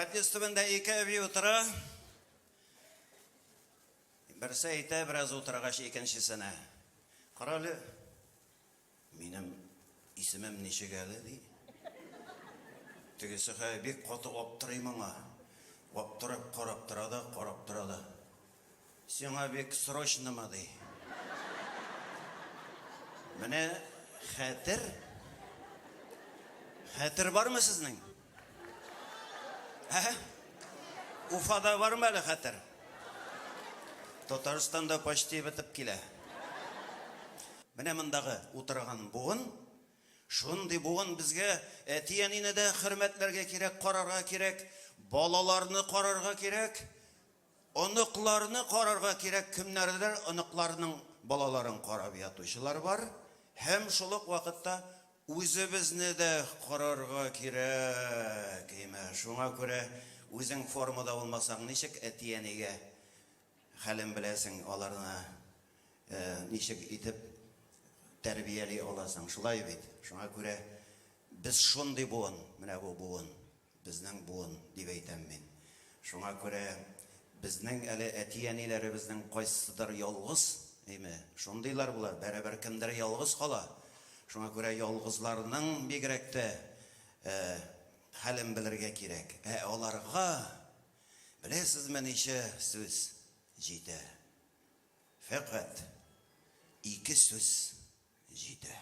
Подъезд төбендә ике әби утыра. Берсе әйтә, бераз утыргач икенчесенә. Каралы, минем исемем ничек әле ди. Тегесе бик каты аптырый моңа. Аптырап карап тора да. Сиңа бик срочнымы ди. Менә хәтер бармы сезнең? Уфада бармы әле хәтер? Татарстанда почти бетеп килә. Менә мондагы утырган буын, шундый буын безгә әти-әнине дә хөрмәтләргә кирәк, карарга кирәк, балаларны карарга кирәк, оныкларны карарга кирәк, кемнәрдер оныкларның балаларын карап ятучылар бар. Һәм шул ук вакытта үзебезне дә карарга кирәк. Шуңа күрә үзең формада булмасаң, ничек әти-әнигә хәлен беләсең, аларны ничек итеп тәрбияли аласың, шулай бит. Шуңа күрә без шундый буын, менә бу буын, безнең буын дип әйтәм мин. Шуңа күрә безнең әле әти-әниләребезнең кайсыдыр ялгыз, шундыйлар булар, бәрабәр кемдер ялгыз кала. Шуңа күрә ялгызларның бигрәк тә хәлен белергә кирәк. Аларга беләсезме ничә сүз җитә? Фәкать 2 сүз җитә.